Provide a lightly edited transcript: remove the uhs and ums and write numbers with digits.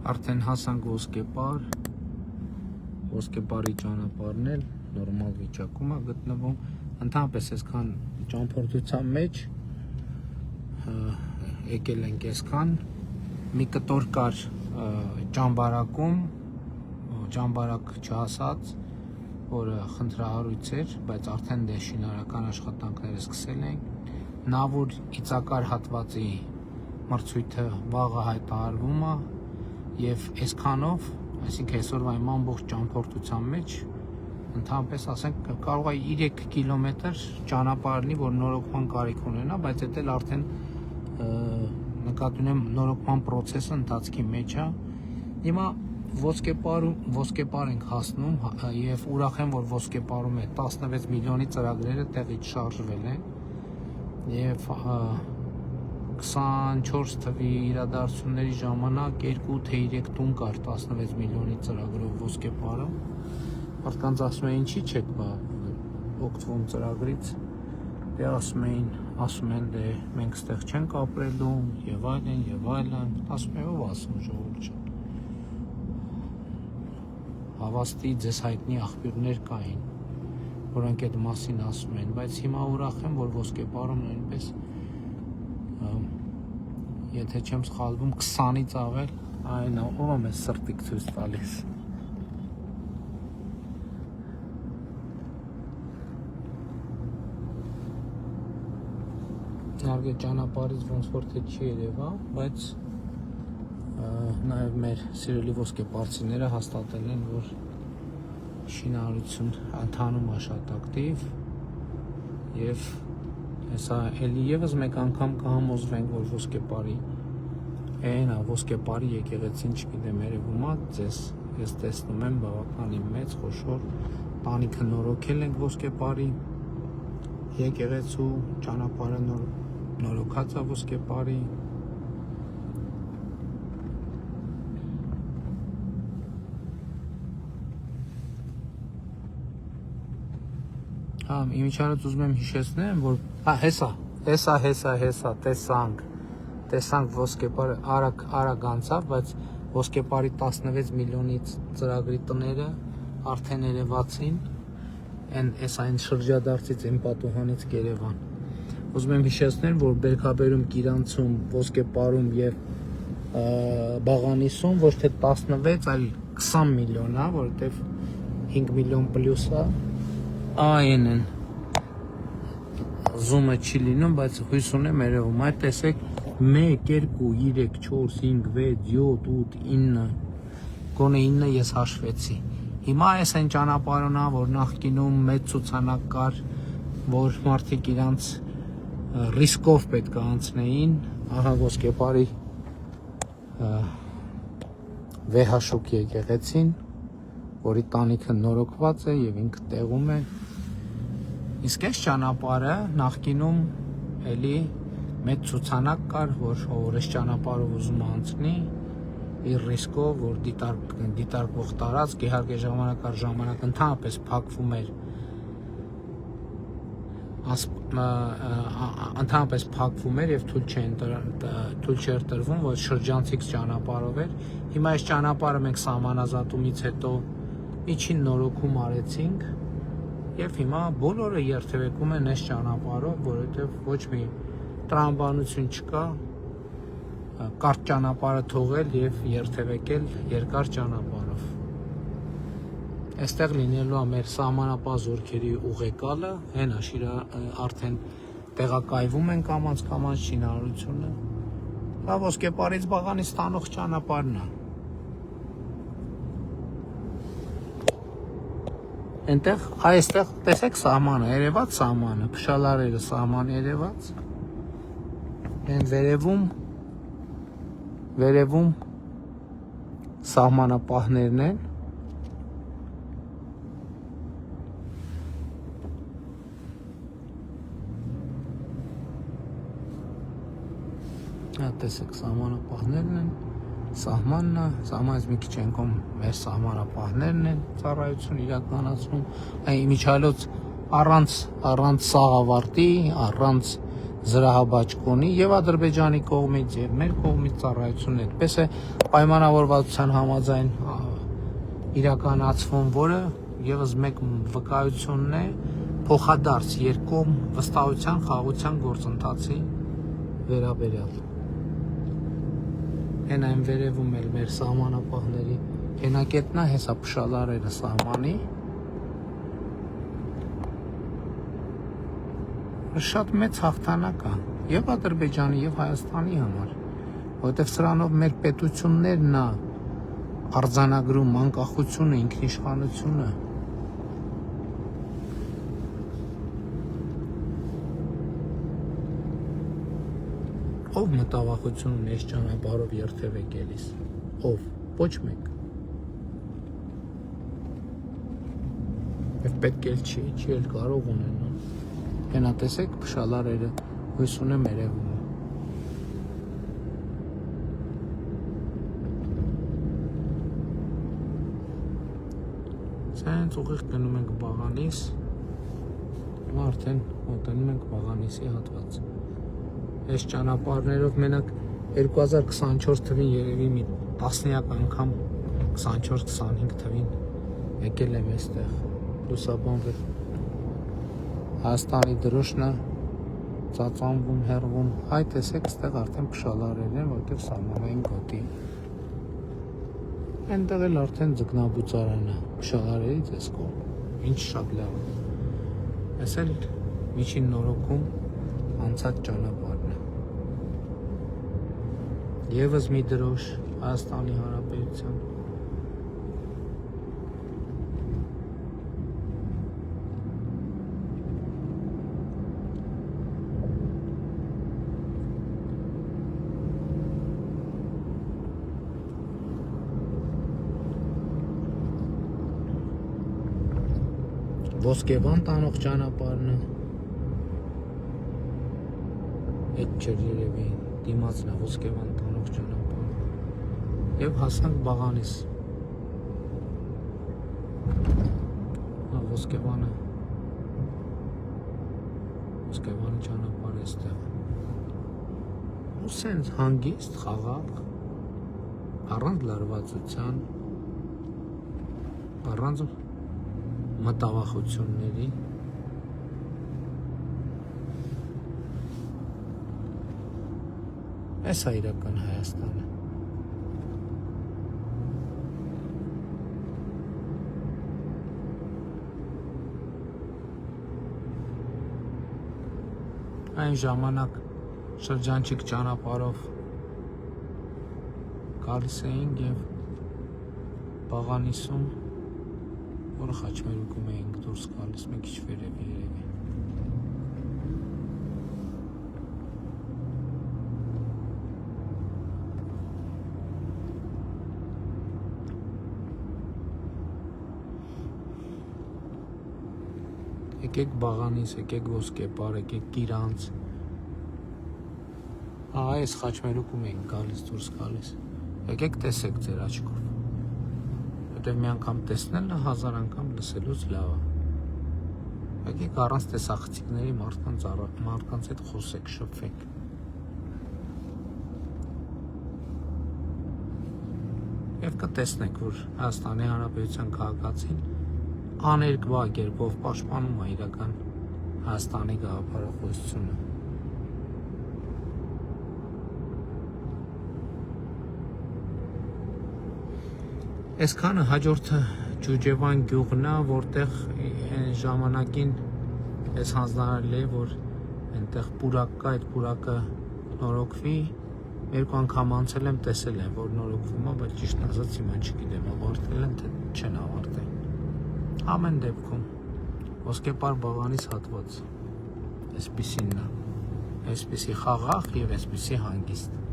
Արդեն հասանք ոսկեպարի ճանապարհն էլ նորմալ վիճակում է գտնվում, ընդհանրապես այսքան ճամփորդության մեջ եկել ենք այսքան, մի կտոր կար ճամբարակում, ճամբարակ չհասած, որը խնդրահարույց էր, բայց արդեն դե շինարարական աշխատանքները սկսել ենք, նավուր իծակար հատվածի մրցույթը վաղը հայտարարվում է և այսքանով, այսինքն այսօրվա իմ ամբողջ ճամփորդության մեջ ընդհանրապես ասենք կարող է 3 կիլոմետր ճանապարհ լինի, որ նորոգման կարիք ունենա, բայց դա էլ արդեն նկատի ունեմ նորոգման process-ը ընթացքի մեջ է։ Հիմա ոսկեպար ենք հասնում եւ ուրախ եմ, որ ոսկեպարում է 16 միլիոնի ծրագրերը տեղից շարժվել են եւ 24 թվի իրադարձությունների ժամանակ 2 թե 3 տուն կար 16 միլիոնի ծրագրով ոսկեպարը։ Մարդկանց ասում են ինչի՞ չեք օգտվում ծրագրից, դե ասում են դե մենք ստեղ չենք ապրելու եւ այլն, ասում են ով ասում ժողովուրդ ջան։ Հավաստի ձեզ հայտնի աղբյուրներ կային, որոնք այդ մասին ասում են, բայց հիմա ուրախ եմ, որ ոսկեպարում նույնպես եթե չեմ սխալվում 20-ից ավել, այն ով է մեզ սրտիկ ցույց տալիս։ Իհարկե ճանապարհից ոնց որ թե չի երևա, բայց նաև մեր սիրելի ոսկեպարցիները հաստատել են, որ շինարարություն ընթանում է շատ ակտիվ եւ հեսա էլի եւս մեկ անգամ կհամոզվենք, որ ոսկեպարի եկեղեցին չգիտեմ երևում է ձեզ, ես տեսնում եմ բավականին մեծ խոշոր տանիքը նորոգել ենք ոսկեպարի եկեղեցու ճանապարհը նորոգած է ոսկեպարի Իմիջիայլոց ուզում եմ հիշեցնեմ, որ հեսա, տեսանք ոսկեպարը արագ անցավ, բայց ոսկեպարի 16 միլիոնի ծրագրի տները արդեն երևացին, այն շրջադարձից իմ պատուհանից Երևան։ Ուզում եմ հիշեցնել, որ Բերքաբերում, Կիրանցում, ոսկեպարում եւ Բաղանիսում ոչ թե 16, այլ 20 միլիոն է, որովհետեւ 5 միլիոն պլյուս է։ Այն զումը չի լինում, բայց հույս ունեմ երևում, այդ տեսեք 1, 2, 3, 4, 5, 6, 7, 8, 9, գոնե 9 ես հաշվեցի։ Հիմա այս այն ճանապարհն է, որ նախկինում մեծ ցուցանակ կար, որ մարդիկ իրանց ռիսկով պետք է անցնեին, ահա ոսկեպարի վեհաշուկ եկեղեցին, որի տանիքը նորոգված է եւ ինքը տեղում է։ Իսկ այս ճանապարհը նախկինում էլի մեծ ցուցանակ կար, որ այս ճանապարհով ուզում անցնի իր ռիսկով, որ դիտարկվող տարածք, իհարկե ժամանակ առ ժամանակ ընդհանրապես փակվում էր եւ թույլ չէր տրվում, որ շրջանցիկ ճանապարհով էր։ Հիմա այս ճանապարհը մենք սահմանազատումից հետո միջին նորոգում արեցինք եւ հիմա բոլորը երթևեկում են այս ճանապարհով, որովհետեւ ոչ մի տրամաբանություն չկա, կարճ ճանապարհը թողել եւ երթևեկել երկար ճանապարհով։ Այստեղ լինելու է մեր սահմանապահ զորքերի ուղեկալը, հենա արդեն տեղակայվում են կամաց շինարարությունը։ Դա ոսկեպարից Բաղանի ստանող ճանապարհն է։ Այստեղ տեսեք սահմանը, երևաց սահմանը, փշալարերը սահման երևաց։ Են վերևում սահմանապահներն են։ Տեսեք սահմանապահներն են, սահմանից մի քիչ ենքում մեր սահմանապահներն են ծառայություն իրականացնում, այն իմիջիայլոց առանց սաղավարտի, առանց զրահաբաճկ ունի եւ Ադրբեջանի կողմից եւ մեր կողմից ծառայությունն այդպես է պայմանավորվածության համաձայն իրականացվում, որը եւս մեկ վկայությունն է փոխադարձ երկկողմ վստահության խաղաղության գործընթացի վերաբերյալ։ Հեն այն վերևում էլ մեր սահմանապահների հենակետն է, հեսա փշալարերը սահմանի։ Շատ մեծ հաղթանակ է եւ Ադրբեջանի եւ Հայաստանի համար, որովհետեւ սրանով մեր պետություններն է արձանագրում անկախությունը, ինքնիշխանությունը։ Ով մտավախություն ունի այս ճանապարհով երթև եկելիս, ով, ոչ մեկ։ Եվ պետք էլ չի էլ կարող ունենա։ Հենա տեսեք փշալարերը հույս ունեմ երևում։ Սենց ուղիղ գնում ենք Բաղանիս, արդեն մոտենում ենք Բաղանիսի հատված։ Այս ճանապարհներով մենակ 2024 թվին երևի մի տասնյակ անգամ 24-25 թվին եկել եմ այստեղ լուսաբանվել Հայաստանի դրոշն է ծածանվում, հեռվում, հայ տեսեք այստեղ արդեն փշալարեր են, որտեղ սահմանային գոտի այնտեղ էլ արդեն ձկնաբուծարան է փշալարերից էս կողմ ինչ շատ լավ այս էլ միջին նորոգում անցած ճանապարհն է Եվս մի դրոշ Հայաստանի Հանրապետության Ոսկեվան տանող ճանապարհն է Այդ չէր երևի դիմացն է Ոսկեվան տանող ճանապարհ Եվ հասանք Բաղանիս Ոսկեվանը ճանապարհ է այստեղ Ու սենց հանգիստ խաղաղ առանց լարվածության առանց մտավախությունների Այս է իրական Հայաստանը Այն ժամանակ շրջանցիկ ճանապարհով գալիս էինք եւ Բաղանիսում որը խաչմերուկում էինք դուրս գալիս մի քիչ վերևի երևի Եկեք Բաղանիս, եկեք Ոսկեպար, եկեք Կիրանց այս խաչմերուկում էինք գալիս դուրս գալիս Եկեք տեսեք ձեր աչքով Որտեւ մի անգամ տեսնելն է 1000 անգամ լսելուց լավ է Եկեք առանց տեսախցիկների մարդկանց հետ խոսեք, շփվեք Եվ կտեսնեք, որ Հայաստանի Հանրապետության քաղաքացին աներկբա կերպով պաշտպանում է իրական Հայաստանի գաղափարախոսությունը Այսքանը հաջորդը Ջուջևան գյուղն է, որտեղ ժամանակին այս հանձնարարել է, որ այնտեղ պուրակ կա, այդ պուրակը նորոգվի Երկու անգամ անցել եմ, տեսել եմ, որ նորոգվում է, բայց ճիշտ ասած հիմա չգիտեմ, ավարտել են, թե չեն ավարտել Ամեն դեպքում Ոսկեպար Բաղանիս հատված Այսպիսին է Այսպիսի խաղաղ և այսպիսի հանգիստ